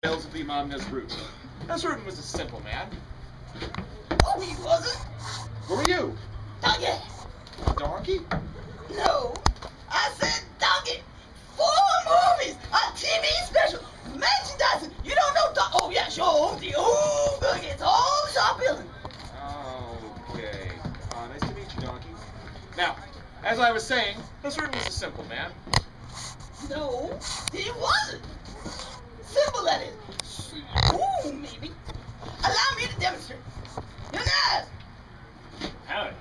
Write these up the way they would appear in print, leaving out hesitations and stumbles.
Tales of the Imam Nasrud. Nasrud was a simple man. Oh, he wasn't. Who are you? Donkey. Donkey? No, I said donkey. 4 movies, a TV special, merchandising. You don't know Oh, yeah, sure. The old buckets, all the shop building. Okay. Nice to meet you, Donkey. Now, as I was saying, Nasrud was a simple man. No, he wasn't. Simple, that is. Ooh, maybe. Allow me to demonstrate. Your eyes. Howdy.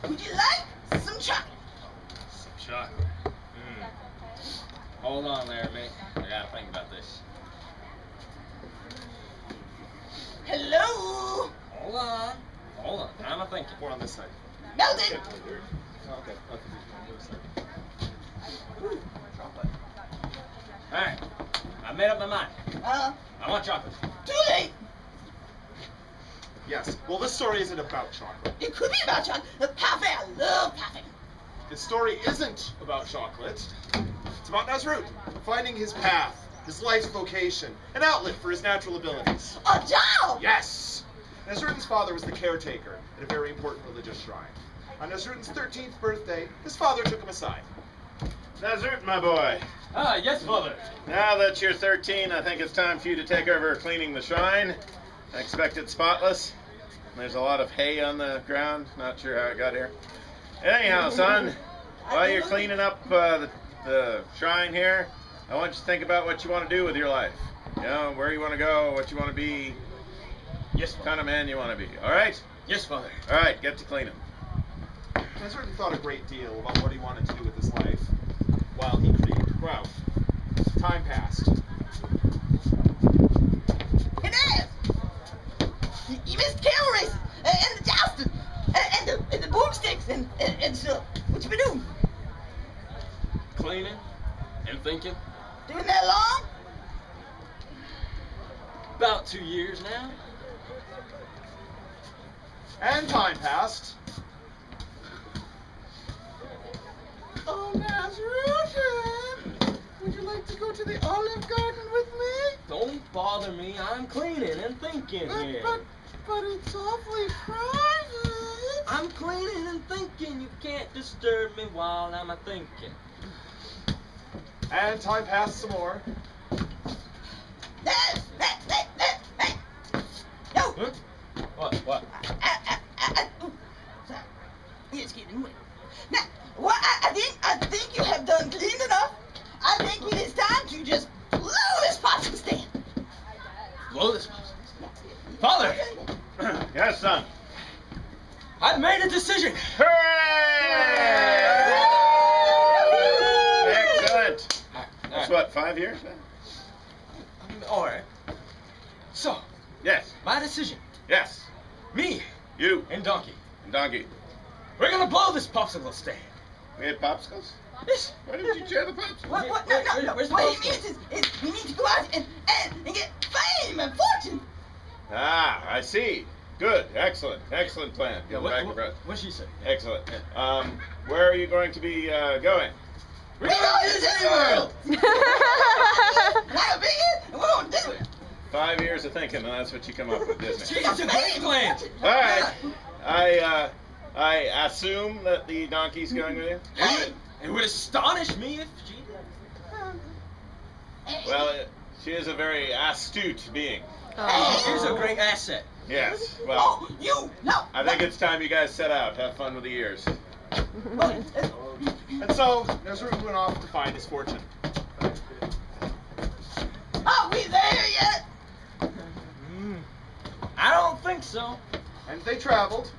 Would you like some chocolate? Some chocolate. Hold on there, mate. I gotta think about this. Hello? Hold on. Hold on. I'm a thinking. More on this side. Melted. Okay. Alright. I made up my mind. Uh, I want chocolate. Too late. Yes. Well, this story isn't about chocolate. It could be about chocolate. Parfait, I love parfait. This story isn't about chocolate. It's about Nasrud finding his path, his life's vocation, an outlet for his natural abilities. A job! Yes! Nasrud's father was the caretaker at a very important religious shrine. On Nasrud's 13th birthday, his father took him aside. Nasrud, my boy. Ah, yes, father. Now that you're 13, I think it's time for you to take over cleaning the shrine. I expect it's spotless. There's a lot of hay on the ground. Not sure how it got here. Anyhow, son, while you're cleaning up the shrine here, I want you to think about what you want to do with your life. You know, where you want to go, what you want to be, Yes, what kind of man you want to be. All right? Yes, father. All right, get to cleaning. Nasrud thought a great deal about what he wanted to do with his life while he created growth. Time passed. It is! You missed camel races, and the jousting, and the boomsticks, and stuff. What you been doing? Cleaning and thinking. Doing that long? About 2 years now. And time passed. Oh, Nasrud, would you like to go to the Olive Garden with me? Don't bother me. I'm cleaning and thinking here. But it's awfully private. I'm cleaning and thinking. You can't disturb me while I'm a thinking. And time passed some more. Hey! No! Huh? What? Ooh, sorry. It's getting wet. Now, well, I think you have done clean enough. I think it is time to just blow this popsicle stand. Blow this. Father! Yes, son. I've made a decision. Hooray! Excellent. That's what, 5 years now? All right. So, Yes. my decision. Yes. Me You and Donkey. and Donkey. We're gonna blow this popsicle stand. We had popsicles? Yes. Why didn't you share the popsicles? What? Wait, No. where's the What he popsicle? means is we need to go out and get fame and fortune. Ah, I see. Good. Excellent. Excellent plan. Give back your breath. What'd she say? Excellent. Where are you going to be going? We're going to Disney World. Like a big hit, and we're going to Disney World. 5 years of thinking, and that's what you come up with, Disney. It's a great plan. All right. I assume that the donkey's going with you? It would astonish me if she did. Well, she is a very astute being. She's a great asset. Yes. Well, Oh, you! No! I think it's time you guys set out. Have fun with the years. And so, Nasrud went off to find his fortune. Are we there yet? I don't think so. And they traveled.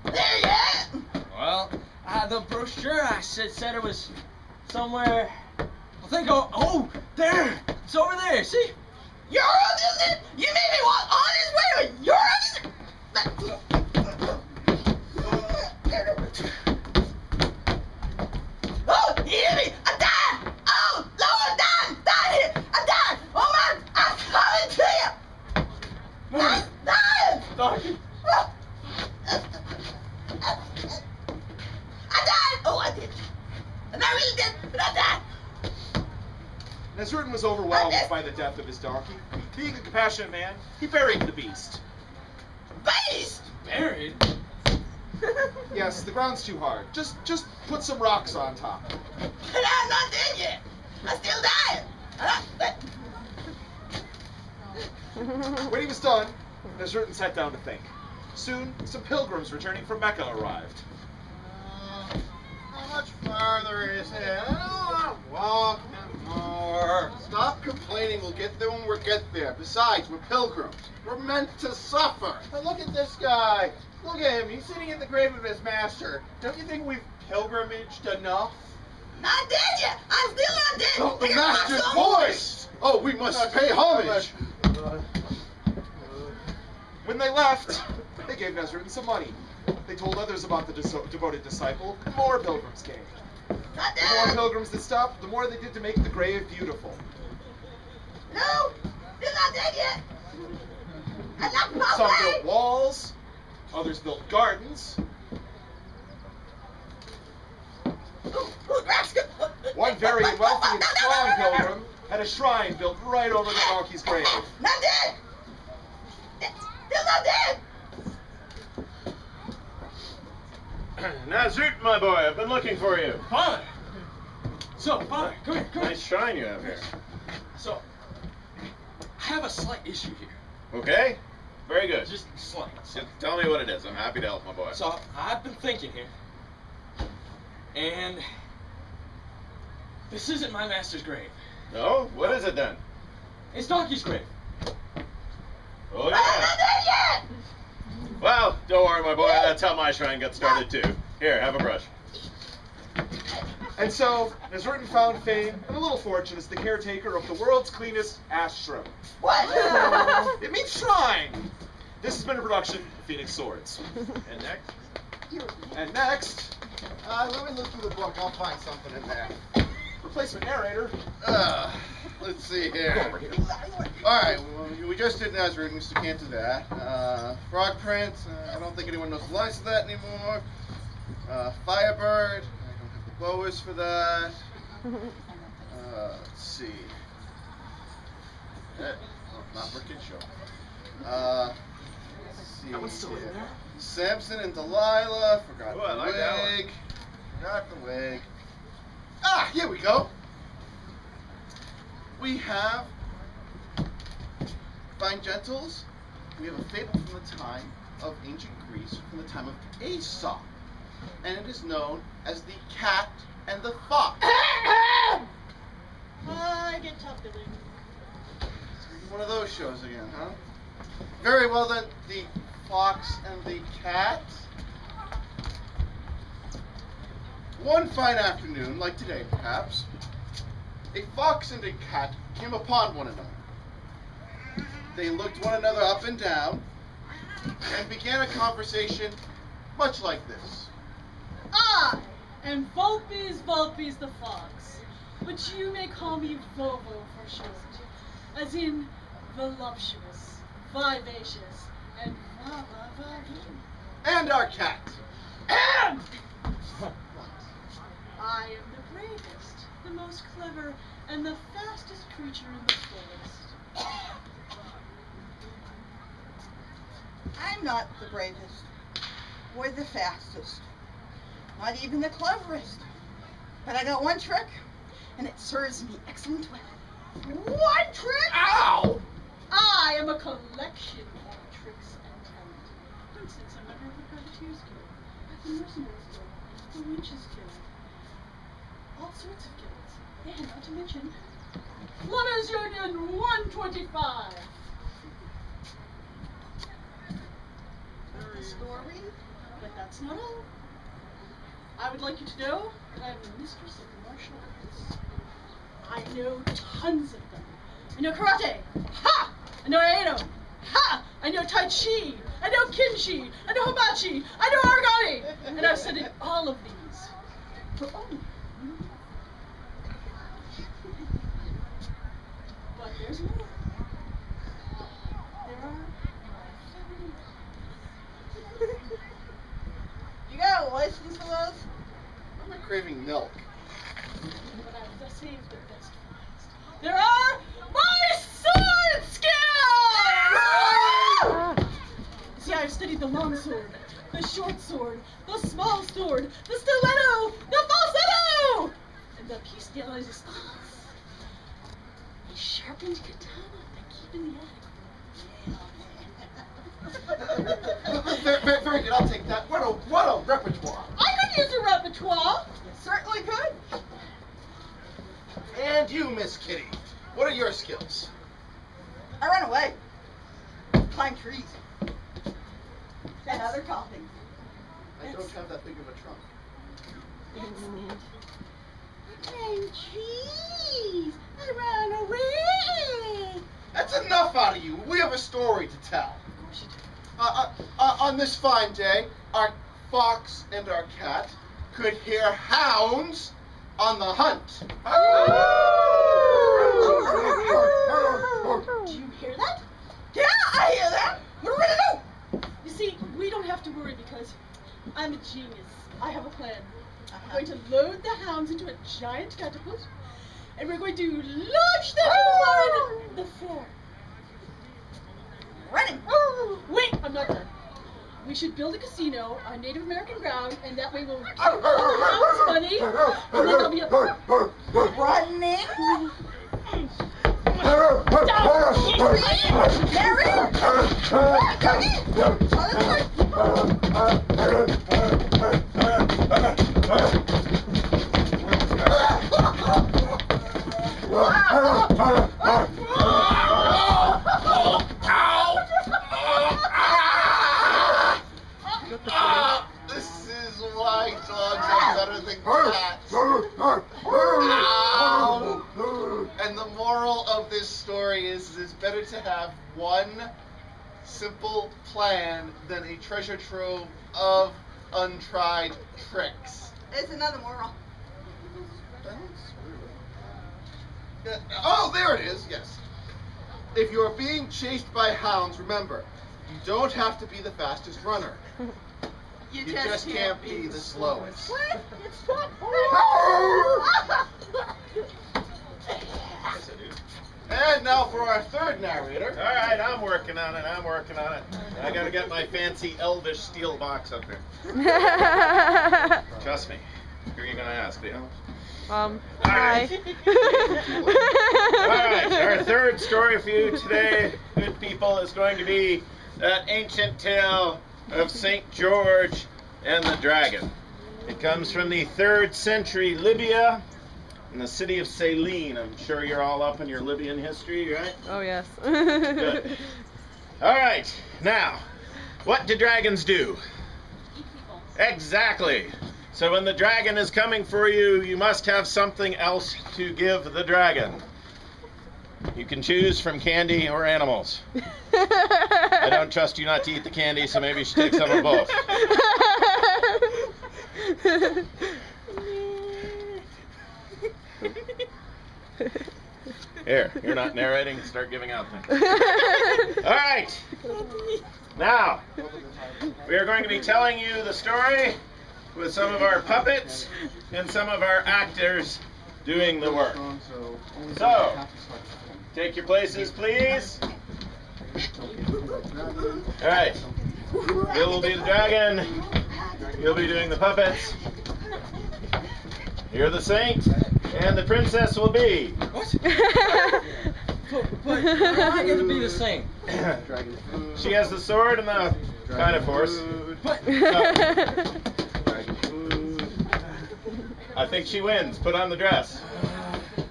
There yet? Well, the brochure I said it was somewhere. I think there. It's over there. See? You're on Disney? You made me walk on his way. You're on Disney? Oh, you hear me? I died. Oh, Lord, died here. I died. Oh my, I'm coming to you. I'm dying. Donkey. I died. Oh, I did. And I really did, but I died. Nasrudin was overwhelmed by the death of his donkey. Being a compassionate man, he buried the beast. Beast! Buried? Yes, the ground's too hard. Just put some rocks on top. But I'm not dead yet. I'm still dying. When he was done, Nasrudin sat down to think. Soon, some pilgrims returning from Mecca arrived. How much farther is it? I don't want to walk anymore. Stop complaining. We'll get there when we get there. Besides, we're pilgrims. We're meant to suffer. But look at this guy. Look at him. He's sitting at the grave of his master. Don't you think we've pilgrimaged enough? Not dead yet. I'm still not dead. Oh, the Here's my master's soul. voice! Oh, we must pay homage. When they left, they gave Nasrudin some money. They told others about the devoted disciple, and more pilgrims came. Not The more dead. pilgrims that stopped, the more they did to make the grave beautiful. No, still not dead yet. I'm not Some Popeye. built walls, others built gardens. One very wealthy and strong pilgrim had a shrine built right over the donkey's grave. Not dead. Still not dead. Nazrut, my boy, I've been looking for you. Father! So, Father, come here, come here. Nice shrine you have here. So, I have a slight issue here. Okay? Very good. Just slight. Just tell me what it is. I'm happy to help my boy. So, I've been thinking here. And this isn't my master's grave. No? What is it then? It's Donkey's grave. Oh, I'm not yeah. dead yet. Well, don't worry, my boy. That's how my shrine got started, too. Here, have a brush. And so, Nasrudin found fame and a little fortune as the caretaker of the world's cleanest ashram. What? It means shrine. This has been a production of Phoenix Swords. And next? And next, Let me look through the book. I'll find something in there. replacement narrator. Let's see here. Over here. All right, well, we just did Nazarene, so can't do that. Frog Print, I don't think anyone knows the lines of that anymore. Firebird, I don't have the boas for that. Let's see. Not Wicked Show. Let's see. That one's still in here. there? Samson and Delilah, forgot Ooh, I the like that one. wig. Forgot the wig. Ah, here we go. We have, fine gentles, we have a fable from the time of ancient Greece, from the time of Aesop, and it is known as the Cat and the Fox. I get tough to One of those shows again, huh? Very well then, the Fox and the Cat. One fine afternoon, like today perhaps, a fox and a cat came upon one another. They looked one another up and down and began a conversation much like this. I am Vulpes Vulpes the Fox, but you may call me Vovo for short, as in voluptuous, vivacious, and And our cat. And I am the bravest, the most clever, and the fastest creature in the forest. I'm not the bravest, or the fastest, not even the cleverest. But I got one trick, and it serves me excellent well. One trick? Ow! I am a collection of tricks and talent. For instance, I'm a member of the Privateers Guild, the Mercenaries Guild, the Witches Guild, all sorts of guilds, and not to mention Plumbers Union 125. The story, but that's not all. I would like you to know that I am the mistress of martial arts. I know tons of them. I know karate. Ha! I know Aido. Ha! I know Tai Chi. I know Kimchi. I know Hibachi. I know Origami. And I've studied all of these for only you. But there's more. There are You got a license for those? I'm not craving milk. but I've saved the best for last. There sword, the short sword, the small sword, the stiletto, the falsetto, and the piece de resistance. A sharpened katana that keep in the attic. Very good, I'll take that. What a repertoire. I could use a repertoire. You certainly could. And you, Miss Kitty, what are your skills? I run away. Climb trees. And other tall things. I don't have that big of a trunk. Climb trees. I run away. That's enough out of you. We have a story to tell. Of course you do. On this fine day, our fox and our cat could hear hounds on the hunt. Do you hear that? Yeah, I hear that. What are we gonna do? You see, we don't have to worry because I'm a genius. I have a plan. I'm going to load the hounds into a giant catapult, and we're going to launch them in the fair. Running. Wait, I'm not done. We should build a casino on Native American ground, and that way we'll keep all the hounds money, and then there'll be a... Running. Mary. Cookie. This is why dogs are better than cats. Ow. And the moral of this story is it's better to have one simple plan than a treasure trove of untried tricks. There's another moral. Oh, there it is, yes. If you are being chased by hounds, remember, you don't have to be the fastest runner. You just can't be the slowest. What? It's not. And now for our third narrator. All right, I'm working on it. I gotta get my fancy elvish steel box up here. Trust me. Who are you gonna ask, Leo? Hi. All right, our third story for you today, good people, is going to be that ancient tale of St. George and the Dragon. It comes from the 3rd century Libya in the city of Saline. I'm sure you're all up in your Libyan history, right? Oh, yes. Good. All right, now, what do dragons do? Eat people. Exactly. So when the dragon is coming for you, you must have something else to give the dragon. You can choose from candy or animals. I don't trust you not to eat the candy, so maybe you should take some of both. Here, you're not narrating, start giving out things. All right. Now, we are going to be telling you the story with some of our puppets and some of our actors doing the work. So, take your places, please. All right. You will be the dragon. You'll be doing the puppets. You're the saint, and the princess will be. What? But I get to be the same. She has the sword and the kind of horse. But I think she wins. Put on the dress.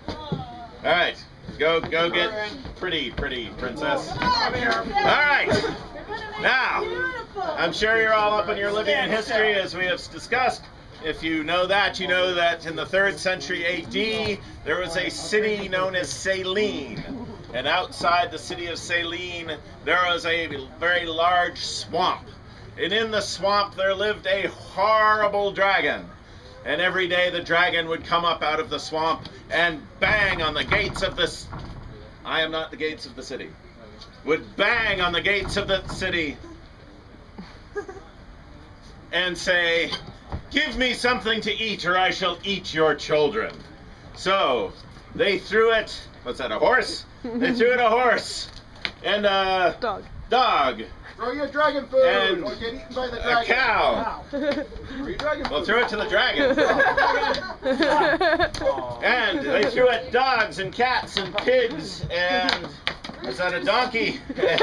All right. Go get pretty princess. All right. Now, I'm sure you're all up on your Libyan history, as we have discussed. If you know that, you know that in the 3rd century AD, there was a city known as Saline. And outside the city of Saline, there was a very large swamp. And in the swamp, there lived a horrible dragon. And every day the dragon would come up out of the swamp and bang on the gates of this. I am not the gates of the city. Would bang on the gates of the city and say, "Give me something to eat or I shall eat your children." So they threw it, what's that, a horse? They threw it a horse and a Dog. dog Throw your dragon food And or get eaten by the a dragon. cow. Throw your dragon Well, food. throw it to the dragon. And they threw it dogs and cats and pigs and was that a donkey? And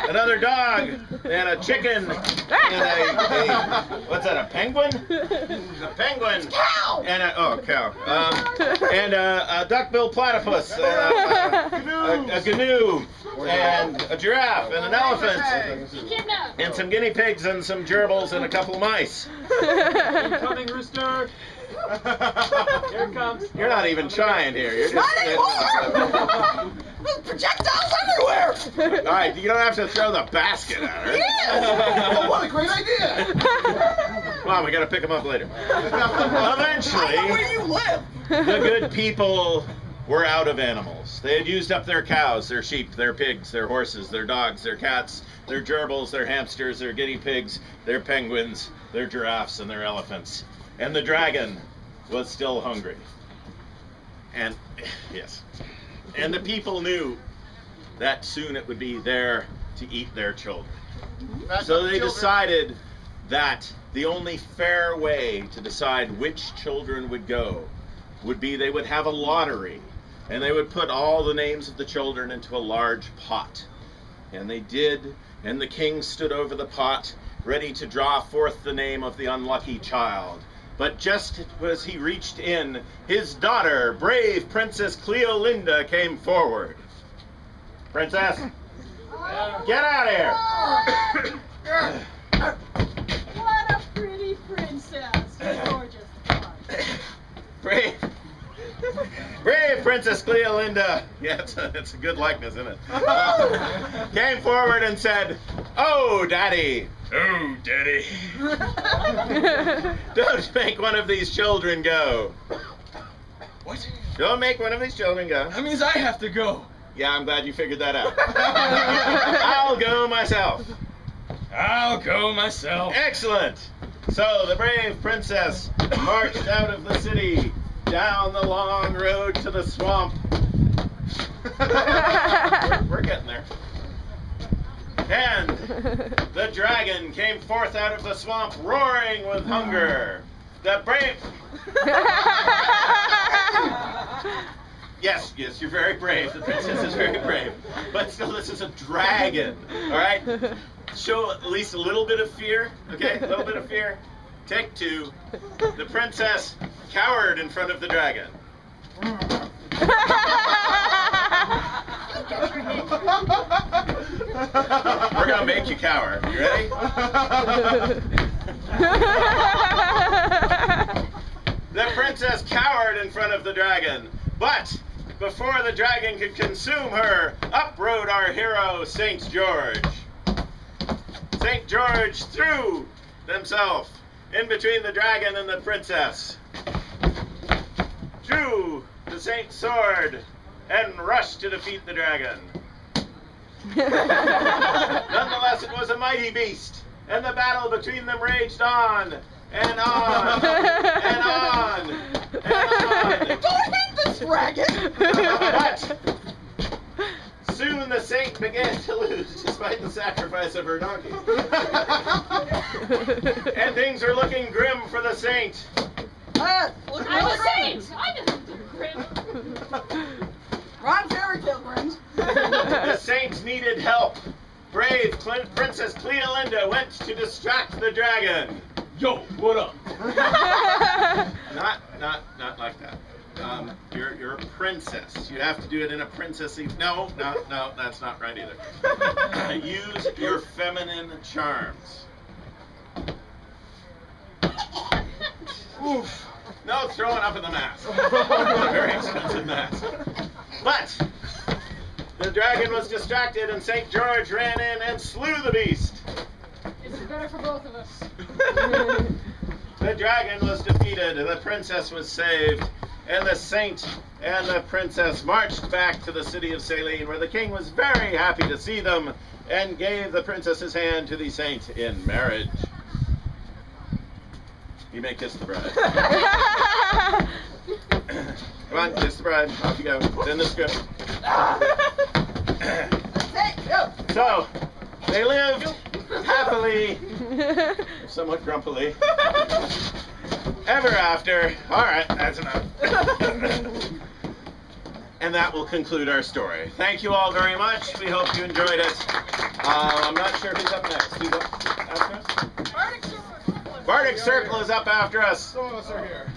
another dog and a chicken and a what's that? A penguin? A penguin. Cow! And a cow. And a duck-billed platypus. A gnu. And a giraffe and an elephant. Kidnap. And some guinea pigs and some gerbils and a couple of mice. Incoming rooster. Here it comes. You're not even trying here. You're just. Not anymore! There's projectiles everywhere! All right, you don't have to throw the basket at her. Yes! Oh, what a great idea! Come on, we gotta pick them up later. I know where Eventually, you live! the good people were out of animals. They had used up their cows, their sheep, their pigs, their horses, their dogs, their cats, their gerbils, their hamsters, their guinea pigs, their penguins, their giraffes, and their elephants. And the dragon was still hungry. And, yes. And the people knew that soon it would be there to eat their children. So they decided that the only fair way to decide which children would go would be they would have a lottery, and they would put all the names of the children into a large pot. And they did, and the king stood over the pot, ready to draw forth the name of the unlucky child. But just as he reached in, his daughter, brave Princess Cleolinda, came forward. Princess, get out of here! What a pretty princess. Gorgeous. Brave Princess Cleolinda, yeah, it's a good likeness, isn't it? Came forward and said, "Oh, Daddy, oh, Daddy, don't make one of these children go." What? Don't make one of these children go. That means I have to go. Yeah, I'm glad you figured that out. I'll go myself. I'll go myself. Excellent. So the brave princess marched out of the city, down the long road to the swamp. We're getting there. And the dragon came forth out of the swamp, roaring with hunger. The brave... Yes, you're very brave. The princess is very brave. But still, this is a dragon, all right? Show at least a little bit of fear, okay? A little bit of fear. Take two. The princess cowered in front of the dragon. We're gonna make you cower. You ready? The princess cowered in front of the dragon, but before the dragon could consume her, up rode our hero, St. George. St. George threw himself in between the dragon and the princess, drew the saint's sword, and rushed to defeat the dragon. Nonetheless, it was a mighty beast, and the battle between them raged on, and on, and on, and on. Don't hit the dragon! But soon the saint began to lose, despite the sacrifice of her donkey. And things are looking grim for the saint. Look I'm at a saint. I didn't do grim. Ron Fairy Tale Grims. The saint needed help. Brave Princess Cleolinda went to distract the dragon. Yo, what up? Not like that. You're a princess. You have to do it in a princessy. No, that's not right either. Use your feminine charms. Oof. No throwing up in the mask. Very expensive mask. But the dragon was distracted, and St. George ran in and slew the beast. It's better for both of us. The dragon was defeated, and the princess was saved, and the saint and the princess marched back to the city of Saline, where the king was very happy to see them, and gave the princess's hand to the saint in marriage. You may kiss the bride. Come on, kiss the bride. Off you go. It's in the script. That's it. Go. So, They lived happily, somewhat grumpily, ever after. All right, that's enough. And that will conclude our story. Thank you all very much. We hope you enjoyed it. I'm not sure who's up next. Who's up after us? Bardic Circle. Bardic Circle is up after us. Some of us are here.